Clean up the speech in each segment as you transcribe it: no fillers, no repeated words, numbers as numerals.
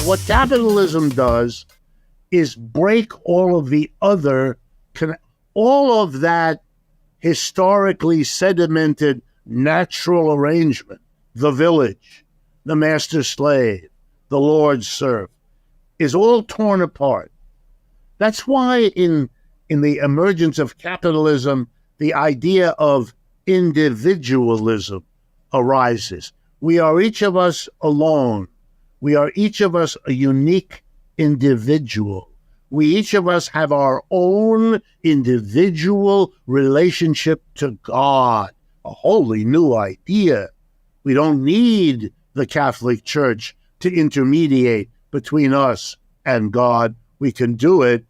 What capitalism does is break all of the other, all of that historically sedimented natural arrangement, the village, the master-slave, the lord-serf, is all torn apart. That's why in the emergence of capitalism, the idea of individualism arises. We are each of us alone. We are each of us a unique individual. We each of us have our own individual relationship to God, a wholly new idea. We don't need the Catholic Church to intermediate between us and God. We can do it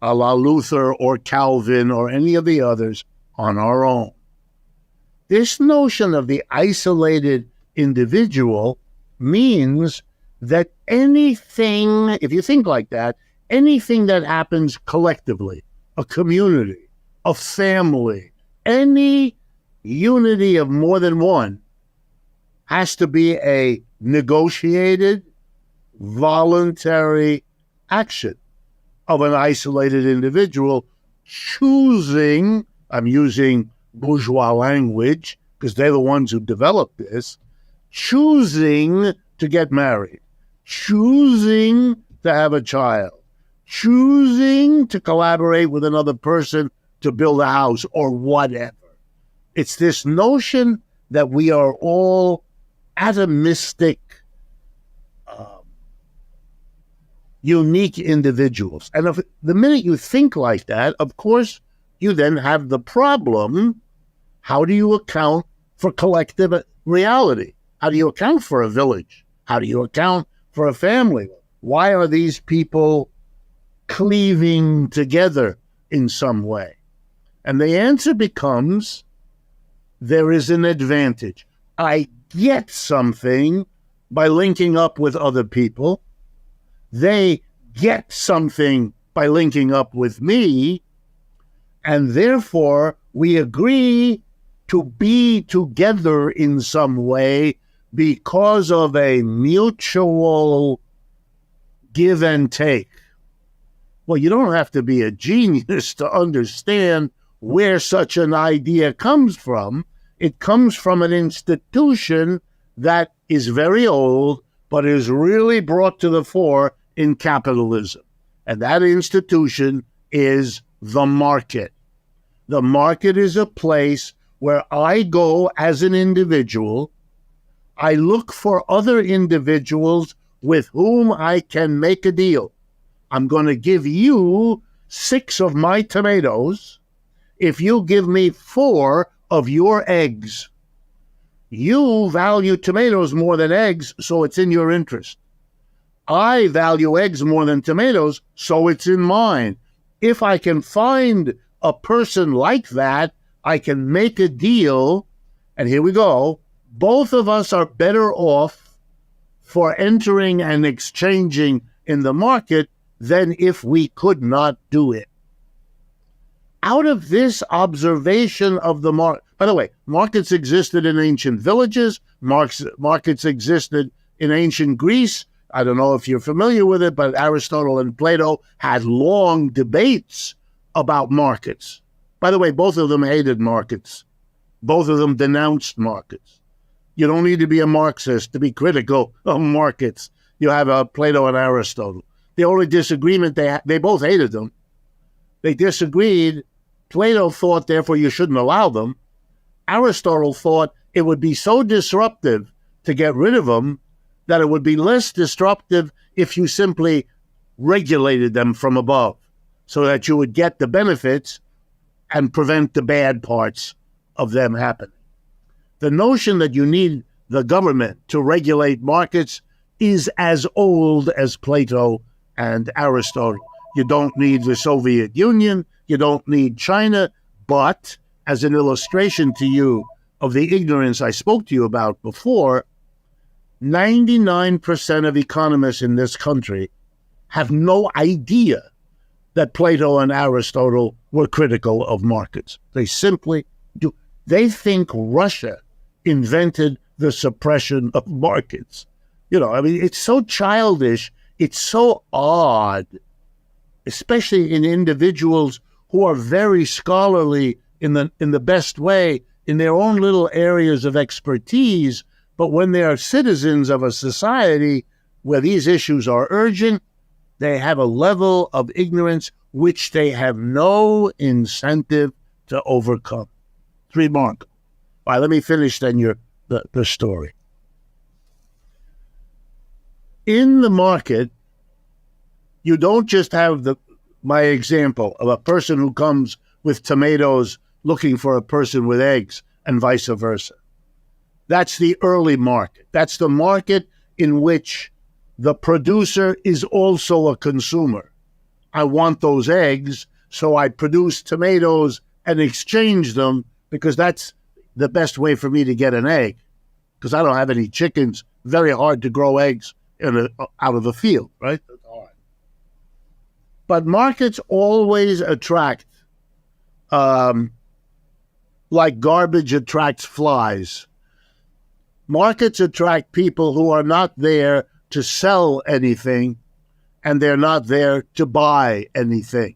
a la Luther or Calvin or any of the others on our own. This notion of the isolated individual means that anything, if you think like that, anything that happens collectively, a community, a family, any unity of more than one, has to be a negotiated, voluntary action of an isolated individual choosing, I'm using bourgeois language because they're the ones who developed this, choosing to get married, choosing to have a child, choosing to collaborate with another person to build a house or whatever. It's this notion that we are all atomistic, unique individuals. And if the minute you think like that, of course, you then have the problem, how do you account for collective reality? How do you account for a village? How do you account for a family? Why are these people cleaving together in some way? And the answer becomes, there is an advantage. I get something by linking up with other people. They get something by linking up with me, and therefore we agree to be together in some way because of a mutual give and take. Well, you don't have to be a genius to understand where such an idea comes from. It comes from an institution that is very old, but is really brought to the fore in capitalism. And that institution is the market. The market is a place where I go as an individual. I look for other individuals with whom I can make a deal. I'm going to give you 6 of my tomatoes if you give me 4 of your eggs. You value tomatoes more than eggs, so it's in your interest. I value eggs more than tomatoes, so it's in mine. If I can find a person like that, I can make a deal, and here we go. Both of us are better off for entering and exchanging in the market than if we could not do it. Out of this observation of the market, by the way, markets existed in ancient villages, markets existed in ancient Greece. I don't know if you're familiar with it, but Aristotle and Plato had long debates about markets. By the way, both of them hated markets. Both of them denounced markets. You don't need to be a Marxist to be critical of markets. You have Plato and Aristotle. The only disagreement they both hated them. They disagreed. Plato thought, therefore, you shouldn't allow them. Aristotle thought it would be so disruptive to get rid of them that it would be less disruptive if you simply regulated them from above so that you would get the benefits and prevent the bad parts of them happening. The notion that you need the government to regulate markets is as old as Plato and Aristotle. You don't need the Soviet Union, you don't need China, but as an illustration to you of the ignorance I spoke to you about before, 99% of economists in this country have no idea that Plato and Aristotle were critical of markets. They simply do. They think Russia invented the suppression of markets. You know, I mean, it's so childish. It's so odd, especially in individuals who are very scholarly in the best way in their own little areas of expertise, but when they are citizens of a society where these issues are urgent, they have a level of ignorance which they have no incentive to overcome. It's remarkable. All right, let me finish then the story. In the market, you don't just have my example of a person who comes with tomatoes looking for a person with eggs and vice versa. That's the early market. That's the market in which the producer is also a consumer. I want those eggs, so I produce tomatoes and exchange them because that's the best way for me to get an egg, because I don't have any chickens. Very hard to grow eggs out of the field, right? It's hard. But markets always attract, like garbage attracts flies. Markets attract people who are not there to sell anything, and they're not there to buy anything.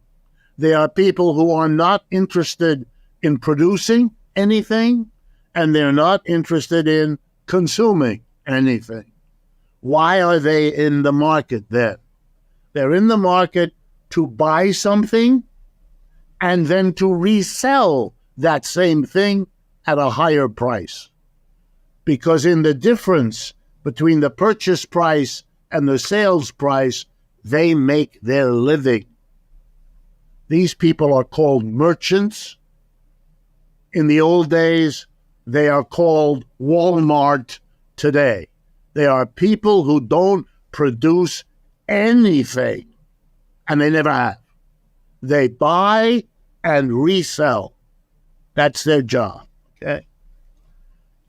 They are people who are not interested in producing anything, and they're not interested in consuming anything. Why are they in the market then? They're in the market to buy something and then to resell that same thing at a higher price. Because in the difference between the purchase price and the sales price, they make their living. These people are called merchants. In the old days, they are called Walmart today. They are people who don't produce anything, and they never have. They buy and resell. That's their job, okay?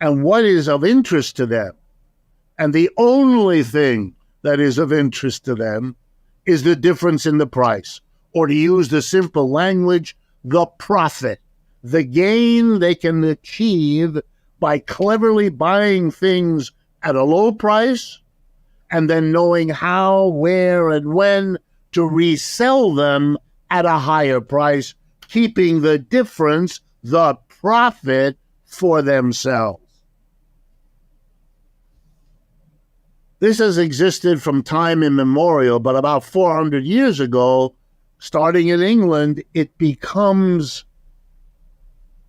And what is of interest to them, and the only thing that is of interest to them, is the difference in the price, or to use the simple language, the profit, the gain they can achieve by cleverly buying things at a low price and then knowing how, where, and when to resell them at a higher price, keeping the difference, the profit, for themselves. This has existed from time immemorial, but about 400 years ago, starting in England, it becomes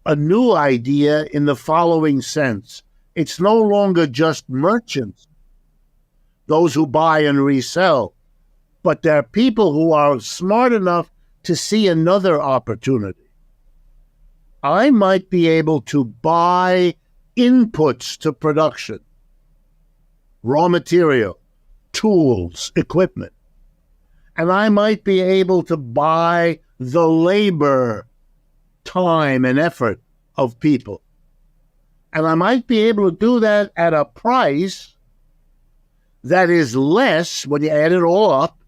a new idea in the following sense. It's no longer just merchants, those who buy and resell, but there are people who are smart enough to see another opportunity. I might be able to buy inputs to production, raw material, tools, equipment. And I might be able to buy the labor, time, and effort of people. And I might be able to do that at a price that is less, when you add it all up,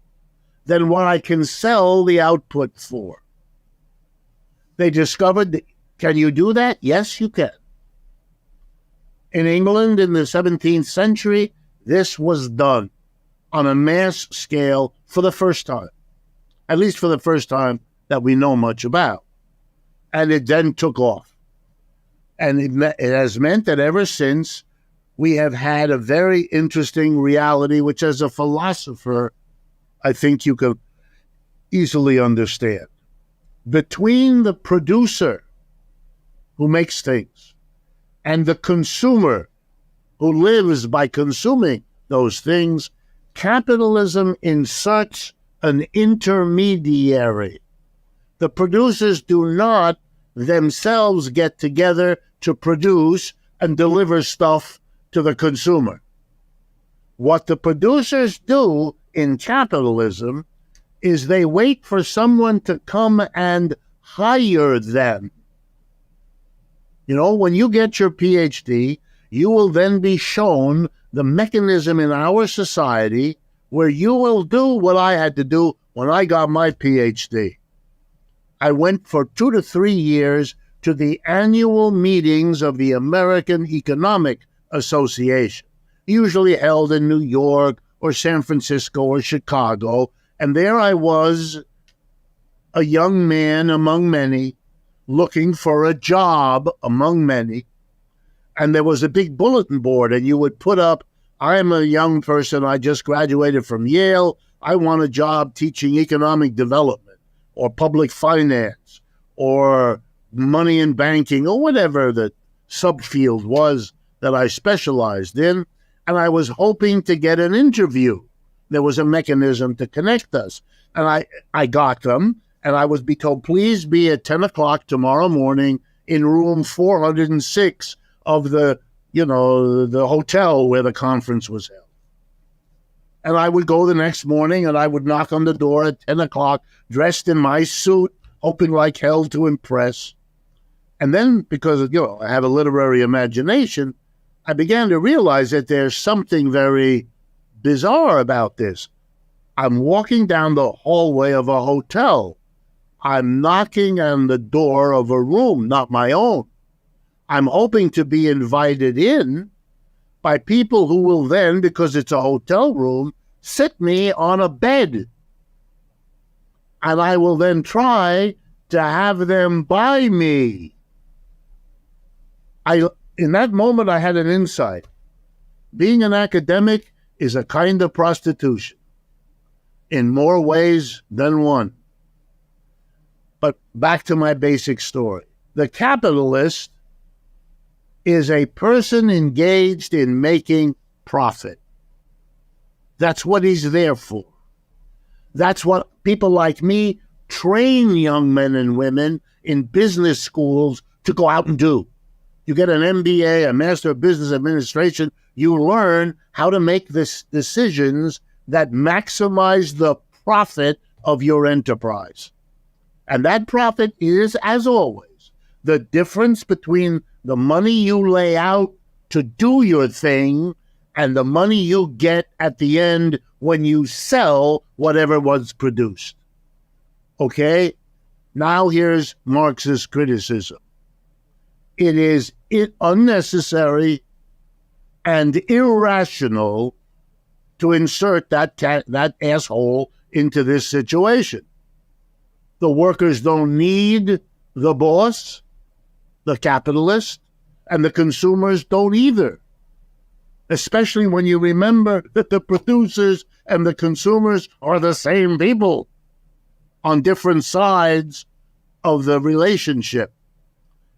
than what I can sell the output for. They discovered, can you do that? Yes, you can. In England in the 17th century, this was done on a mass scale for the first time, at least for the first time that we know much about. And it then took off. And it has meant that ever since, we have had a very interesting reality, which as a philosopher, I think you could easily understand. Between the producer who makes things and the consumer who lives by consuming those things, capitalism is such an intermediary. The producers do not themselves get together to produce and deliver stuff to the consumer. What the producers do in capitalism is they wait for someone to come and hire them. You know, when you get your PhD, you will then be shown the mechanism in our society where you will do what I had to do when I got my PhD. I went for 2 to 3 years to the annual meetings of the American Economic Association, usually held in New York or San Francisco or Chicago. And there I was, a young man among many, looking for a job among many. And there was a big bulletin board, and you would put up, I'm a young person, I just graduated from Yale, I want a job teaching economic development or public finance or money and banking or whatever the subfield was that I specialized in. And I was hoping to get an interview. There was a mechanism to connect us. And I got them, and I was told, please be at 10 o'clock tomorrow morning in room 406 of the hotel where the conference was held. And I would go the next morning, and I would knock on the door at 10 o'clock, dressed in my suit, hoping like hell to impress. And then, because, I have a literary imagination, I began to realize that there's something very bizarre about this. I'm walking down the hallway of a hotel. I'm knocking on the door of a room, not my own. I'm hoping to be invited in by people who will then, because it's a hotel room, sit me on a bed. And I will then try to have them buy me. In that moment, I had an insight. Being an academic is a kind of prostitution in more ways than one. But back to my basic story. The capitalist is a person engaged in making profit. That's what he's there for. That's what people like me train young men and women in business schools to go out and do. You get an MBA, a Master of Business Administration, you learn how to make decisions that maximize the profit of your enterprise. And that profit is, as always, the difference between the money you lay out to do your thing and the money you get at the end when you sell whatever was produced. Okay? Now here's Marx's criticism. It is unnecessary and irrational to insert that asshole into this situation. The workers don't need the boss, the capitalist, and the consumers don't either. Especially when you remember that the producers and the consumers are the same people on different sides of the relationship.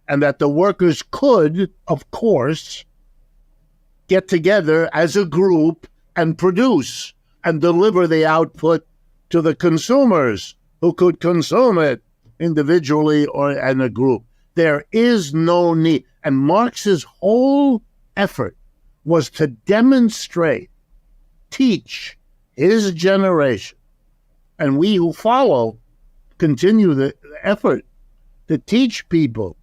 And that the workers could, of course, get together as a group and produce and deliver the output to the consumers who could consume it individually or in a group. There is no need. And Marx's whole effort was to demonstrate, teach his generation, and we who follow continue the effort to teach people.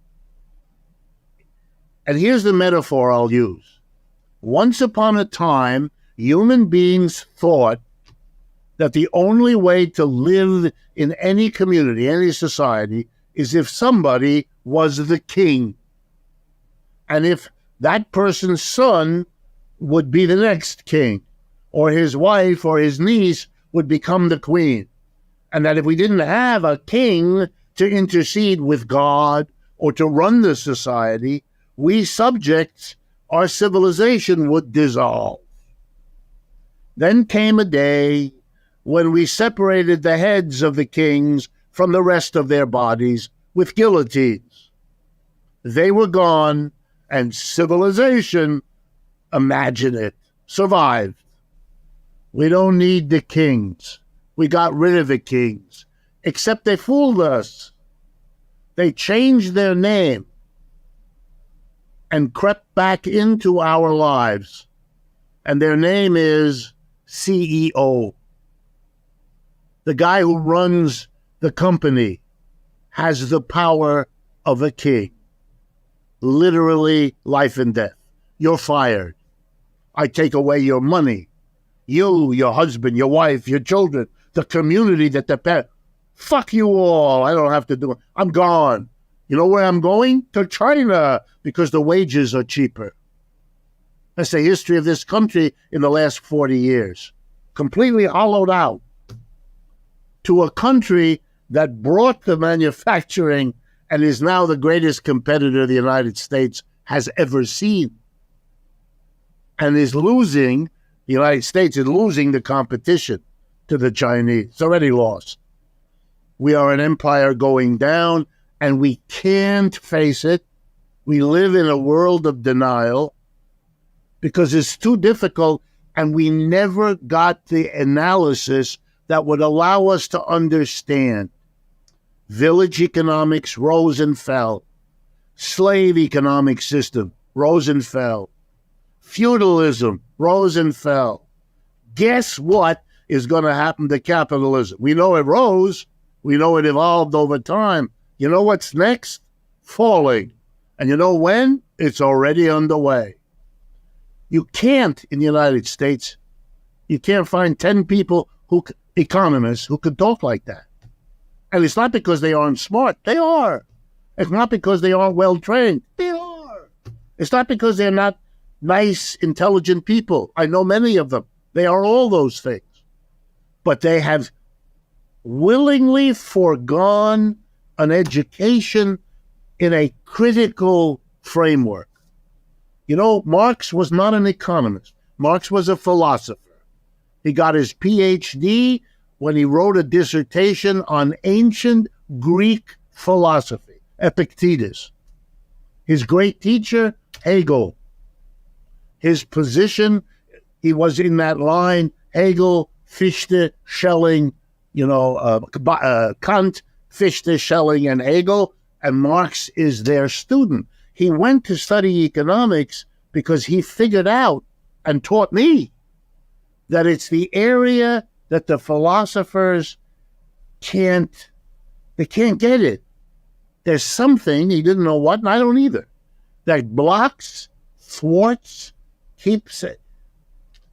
And here's the metaphor I'll use. Once upon a time, human beings thought that the only way to live in any community, any society, is if somebody was the king. And if that person's son would be the next king, or his wife or his niece would become the queen. And that if we didn't have a king to intercede with God or to run the society, we subjects, our civilization would dissolve. Then came a day when we separated the heads of the kings from the rest of their bodies with guillotines. They were gone, and civilization, imagine it, survived. We don't need the kings. We got rid of the kings, except they fooled us. They changed their name and crept back into our lives. And their name is CEO. The guy who runs the company has the power of a king. Literally life and death. You're fired. I take away your money. You, your husband, your wife, your children, the community that depends. Fuck you all. I don't have to do it. I'm gone. You know where I'm going? To China, because the wages are cheaper. That's the history of this country in the last 40 years. completely hollowed out, to a country that brought the manufacturing and is now the greatest competitor the United States has ever seen, and is losing, the United States is losing the competition to the Chinese. It's already lost. We are an empire going down, and we can't face it. We live in a world of denial because it's too difficult, and we never got the analysis that would allow us to understand. Village economics rose and fell. Slave economic system rose and fell. Feudalism rose and fell. Guess what is going to happen to capitalism? We know it rose. We know it evolved over time. You know what's next? Falling. And you know when? It's already underway. You can't, in the United States, you can't find 10 people, economists, who could talk like that. And it's not because they aren't smart. They are. It's not because they aren't well-trained. They are. It's not because they're not nice, intelligent people. I know many of them. They are all those things. But they have willingly foregone an education in a critical framework. You know, Marx was not an economist. Marx was a philosopher. He got his PhD when he wrote a dissertation on ancient Greek philosophy, Epictetus. His great teacher, Hegel. His position, he was in that line, Hegel, Fichte, Schelling, Kant, Fichte, Schelling, and Hegel, and Marx is their student. He went to study economics because he figured out and taught me that it's the area that the philosophers can't get it. There's something, he didn't know what, and I don't either, that blocks, thwarts, keeps it.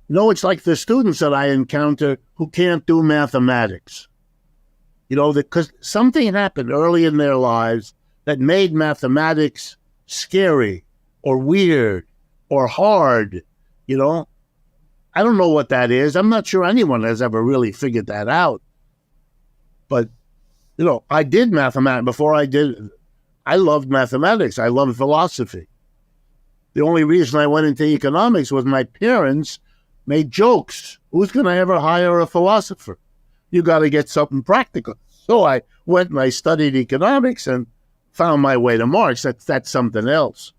You know, it's like the students that I encounter who can't do mathematics. You know, because something happened early in their lives that made mathematics scary or weird or hard, you know. I don't know what that is. I'm not sure anyone has ever really figured that out. But, you know, I did mathematics before I loved mathematics. I loved philosophy. The only reason I went into economics was my parents made jokes. Who's going to ever hire a philosopher? You got to get something practical. So I went and I studied economics and found my way to Marx. That's something else.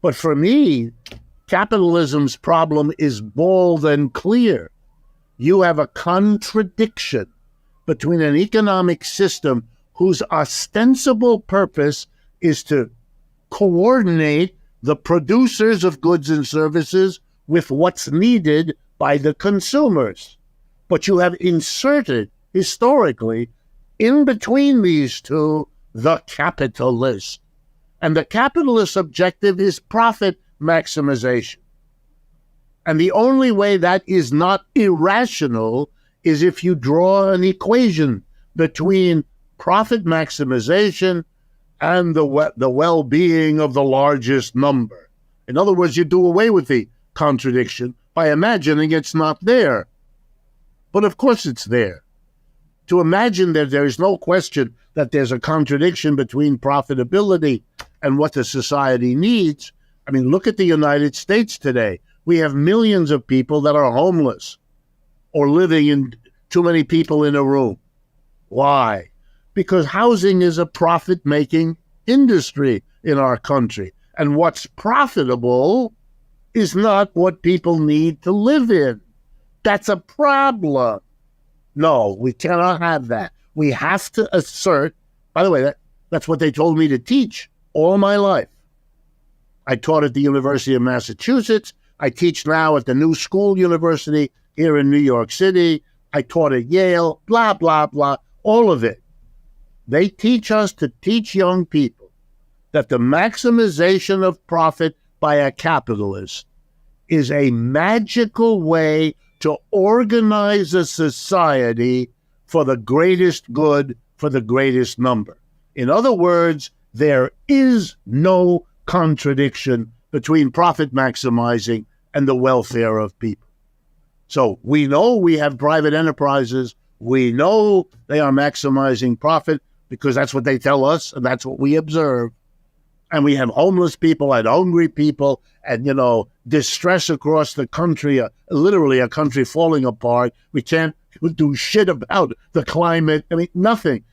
But for me, capitalism's problem is bold and clear. You have a contradiction between an economic system whose ostensible purpose is to coordinate the producers of goods and services with what's needed by the consumers. But you have inserted, historically, in between these two, the capitalist. And the capitalist objective is profit maximization. And the only way that is not irrational is if you draw an equation between profit maximization and the well-being of the largest number. In other words, you do away with the contradiction by imagining it's not there. But of course it's there. To imagine that there is no question that there's a contradiction between profitability and what the society needs. I mean, look at the United States today. We have millions of people that are homeless or living in too many people in a room. Why? Because housing is a profit-making industry in our country. And what's profitable is not what people need to live in. That's a problem. No, we cannot have that. We have to assert, by the way, that's what they told me to teach all my life. I taught at the University of Massachusetts. I teach now at the New School University here in New York City. I taught at Yale, blah, blah, blah, all of it. They teach us to teach young people that the maximization of profit by a capitalist is a magical way to organize a society for the greatest good, for the greatest number. In other words, there is no contradiction between profit maximizing and the welfare of people. So we know we have private enterprises. We know they are maximizing profit because that's what they tell us and that's what we observe. And we have homeless people and hungry people and, distress across the country, literally a country falling apart. We can't do shit about the climate. I mean, nothing.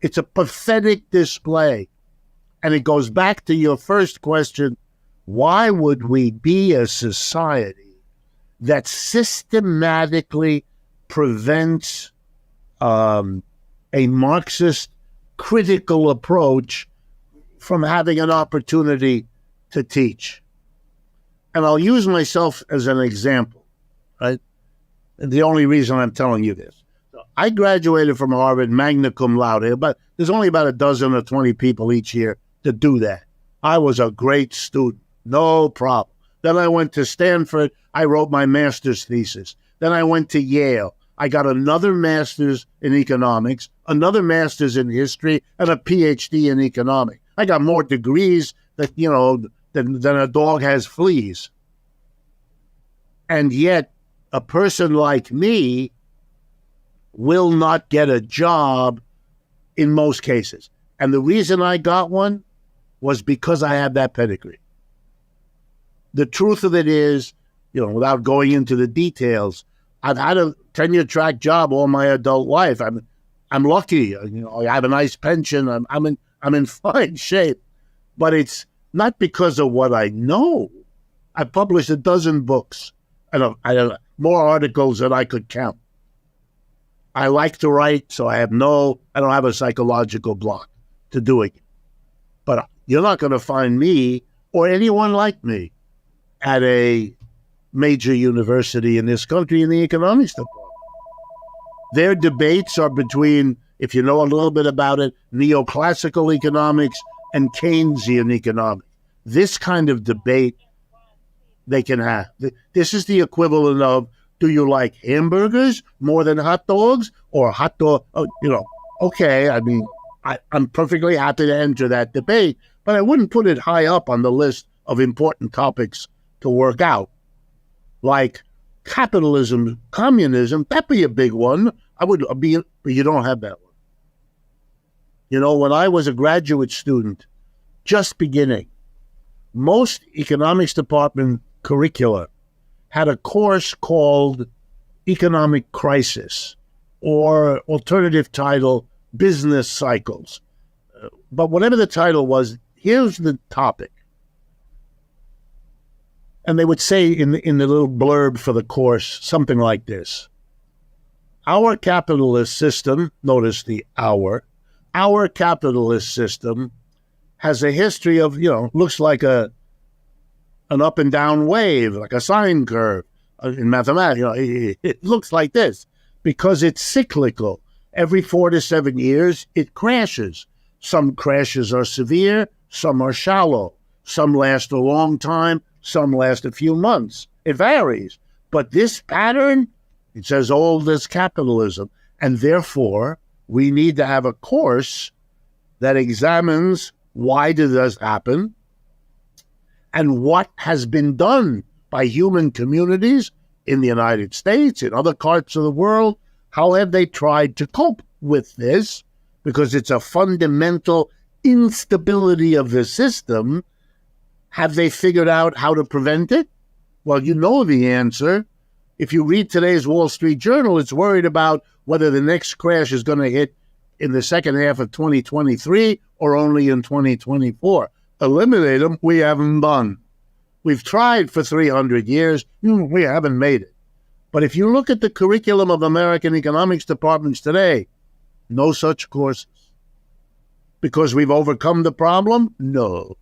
It's a pathetic display. And it goes back to your first question. Why would we be a society that systematically prevents a Marxist critical approach from having an opportunity to teach? And I'll use myself as an example, right? And the only reason I'm telling you this. So I graduated from Harvard magna cum laude, but there's only about a dozen or 20 people each year to do that. I was a great student, no problem. Then I went to Stanford. I wrote my master's thesis. Then I went to Yale. I got another master's in economics, another master's in history, and a PhD in economics. I got more degrees than a dog has fleas. And yet, a person like me will not get a job in most cases. And the reason I got one was because I had that pedigree. The truth of it is, without going into the details, I've had a tenure track job all my adult life. I'm lucky. I have a nice pension. I'm in fine shape, but it's not because of what I know. I published a dozen books and more articles than I could count. I like to write, so I don't have a psychological block to doing it. But you're not going to find me or anyone like me at a major university in this country in the economics department. Their debates are between, if you know a little bit about it, neoclassical economics and Keynesian economics. This kind of debate they can have. This is the equivalent of, do you like hamburgers more than hot dogs or hot dog? Okay, I'm perfectly happy to enter that debate, but I wouldn't put it high up on the list of important topics to work out. Like capitalism, communism, that'd be a big one. But you don't have that one. When I was a graduate student, just beginning, most economics department curricula had a course called Economic Crisis, or alternative title, Business Cycles. But whatever the title was, here's the topic. And they would say in the little blurb for the course, something like this. Our capitalist system, notice the our capitalist system has a history of, looks like an up and down wave, like a sine curve in mathematics. It looks like this because it's cyclical. Every 4 to 7 years, it crashes. Some crashes are severe, some are shallow. Some last a long time, some last a few months. It varies. But this pattern, it's as old as capitalism. And therefore, we need to have a course that examines why did this happen and what has been done by human communities in the United States, in other parts of the world. How have they tried to cope with this? Because it's a fundamental instability of the system. Have they figured out how to prevent it? Well, you know the answer. If you read today's Wall Street Journal, it's worried about whether the next crash is going to hit in the second half of 2023 or only in 2024. Eliminate them, we haven't done. We've tried for 300 years, we haven't made it. But if you look at the curriculum of American economics departments today, no such courses. Because we've overcome the problem? No.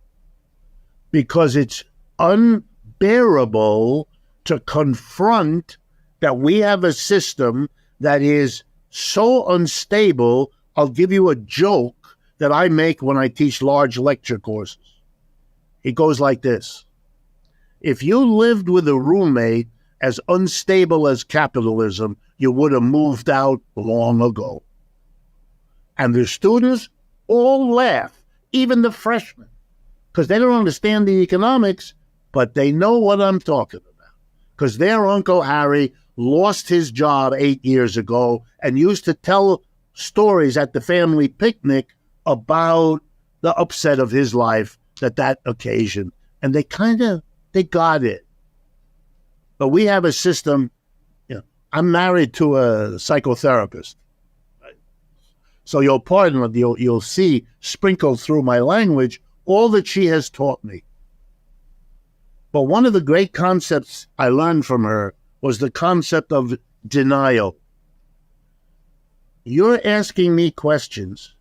Because it's unbearable to confront that we have a system that is so unstable. I'll give you a joke that I make when I teach large lecture courses. It goes like this. If you lived with a roommate as unstable as capitalism, you would have moved out long ago. And the students all laugh, even the freshmen, because they don't understand the economics, but they know what I'm talking about. Because their Uncle Harry lost his job 8 years ago and used to tell stories at the family picnic about the upset of his life that occasion. And they got it. But we have a system, I'm married to a psychotherapist. So you'll pardon, you'll see sprinkled through my language all that she has taught me. But one of the great concepts I learned from her was the concept of denial. You're asking me questions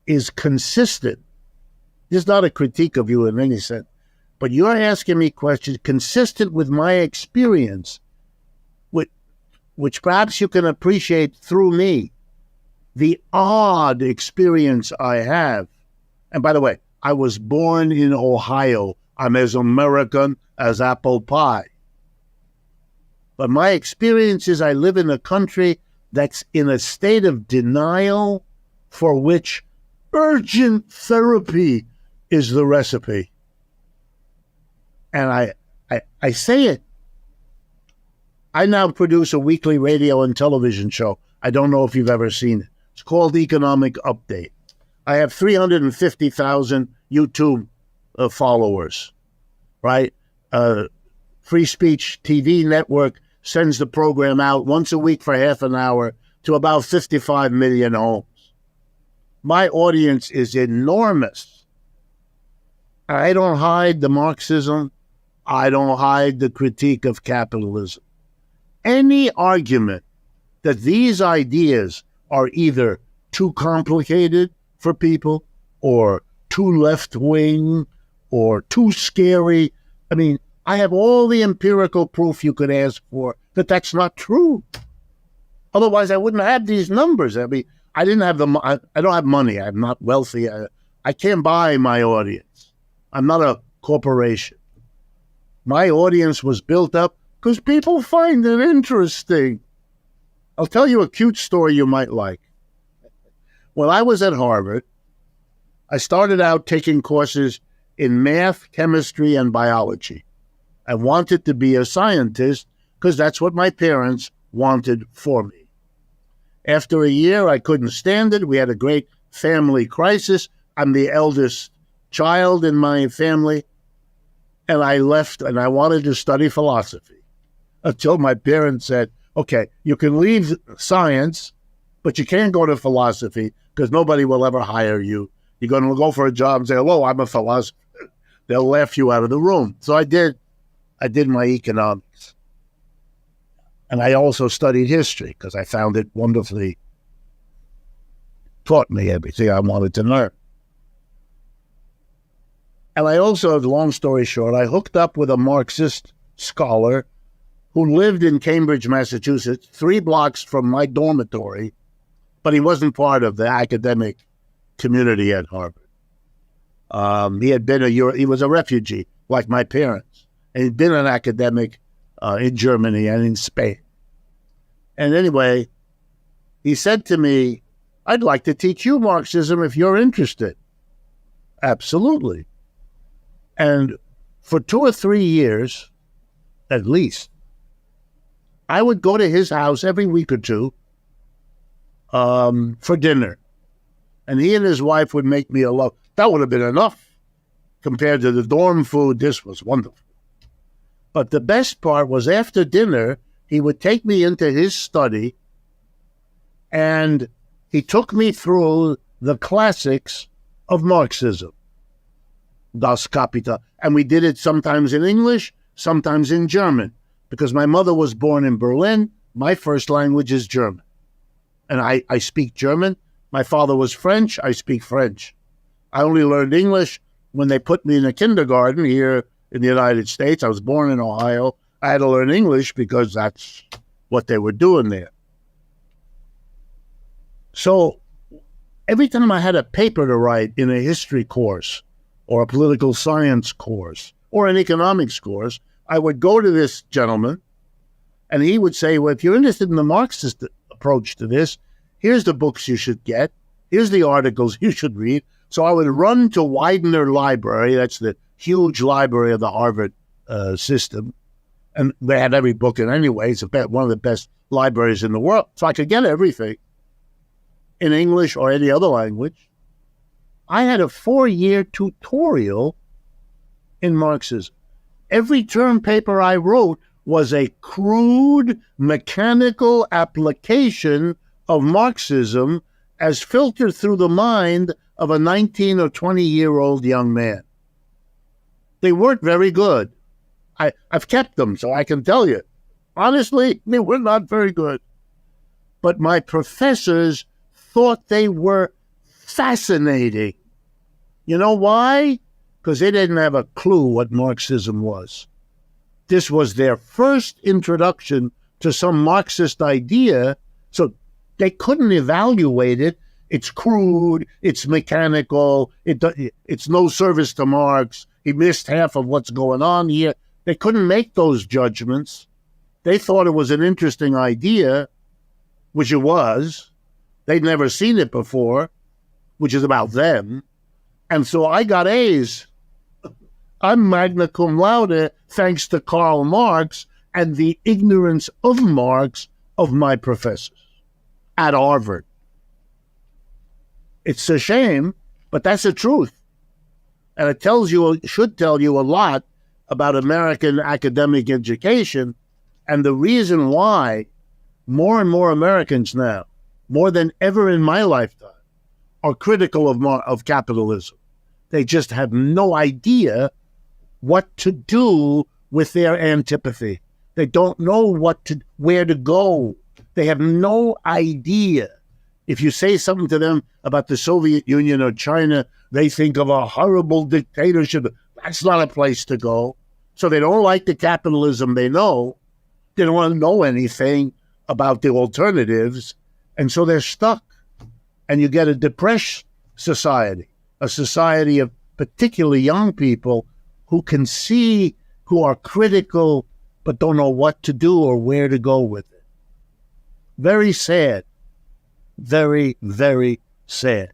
is consistent. This is not a critique of you in any sense, but you're asking me questions consistent with my experience, which perhaps you can appreciate through me. The odd experience I have. And by the way, I was born in Ohio. I'm as American as apple pie. But my experience is I live in a country that's in a state of denial for which urgent therapy is the recipe. And I say it. I now produce a weekly radio and television show. I don't know if you've ever seen it. It's called Economic Update. I have 350,000 YouTube followers, right? Free Speech TV network sends the program out once a week for half an hour to about 55 million homes. My audience is enormous. I don't hide the Marxism. I don't hide the critique of capitalism. Any argument that these ideas are either too complicated for people or too left-wing or too scary. I mean, I have all the empirical proof you could ask for that that's not true. Otherwise, I wouldn't have these numbers. I mean, I don't have money. I'm not wealthy. I can't buy my audience. I'm not a corporation. My audience was built up because people find it interesting. I'll tell you a cute story you might like. When I was at Harvard, I started out taking courses in math, chemistry, and biology. I wanted to be a scientist because that's what my parents wanted for me. After a year, I couldn't stand it. We had a great family crisis. I'm the eldest child in my family. And I left and I wanted to study philosophy until my parents said, okay, you can leave science, but you can't go to philosophy because nobody will ever hire you. You're going to go for a job and say, hello, I'm a philosopher. They'll laugh you out of the room. So I did my economics. And I also studied history because I found it wonderfully, taught me everything I wanted to learn. And I also, long story short, I hooked up with a Marxist scholar who lived in Cambridge, Massachusetts, 3 blocks from my dormitory, but he wasn't part of the academic community at Harvard. He was a refugee, like my parents, and he'd been an academic in Germany and in Spain. And anyway, he said to me, I'd like to teach you Marxism if you're interested. Absolutely. And for 2 or 3 years, at least, I would go to his house every week or two for dinner. And he and his wife would make me a love. That would have been enough compared to the dorm food. This was wonderful. But the best part was after dinner, he would take me into his study and he took me through the classics of Marxism. Das Kapital. And we did it sometimes in English, sometimes in German. Because my mother was born in Berlin, my first language is German. And I speak German. My father was French, I speak French. I only learned English when they put me in a kindergarten here in the United States. I was born in Ohio. I had to learn English because that's what they were doing there. So every time I had a paper to write in a history course or a political science course or an economics course, I would go to this gentleman and he would say, well, if you're interested in the Marxist approach to this, here's the books you should get. Here's the articles you should read. So I would run to Widener Library. That's the huge library of the Harvard system. And they had every book in anyway. It's one of the best libraries in the world. So I could get everything in English or any other language. I had a 4-year tutorial in Marxism. Every term paper I wrote was a crude, mechanical application of Marxism as filtered through the mind of a 19 or 20-year-old young man. They weren't very good. I've kept them, so I can tell you. Honestly, they were not very good. But my professors thought they were fascinating. You know why? Because they didn't have a clue what Marxism was. This was their first introduction to some Marxist idea, so they couldn't evaluate it. It's crude, it's mechanical, it's no service to Marx. He missed half of what's going on here. They couldn't make those judgments. They thought it was an interesting idea, which it was. They'd never seen it before, which is about them. And so I got A's. I'm magna cum laude thanks to Karl Marx and the ignorance of Marx of my professors at Harvard. It's a shame, but that's the truth. And it should tell you a lot about American academic education and the reason why more and more Americans now, more than ever in my lifetime, are critical of capitalism. They just have no idea what to do with their antipathy. They don't know where to go. They have no idea. If you say something to them about the Soviet Union or China, they think of a horrible dictatorship. That's not a place to go. So they don't like the capitalism they know. They don't want to know anything about the alternatives. And so they're stuck. And you get a depressed society, a society of particularly young people who can see, who are critical, but don't know what to do or where to go with it. Very sad. Very, very sad.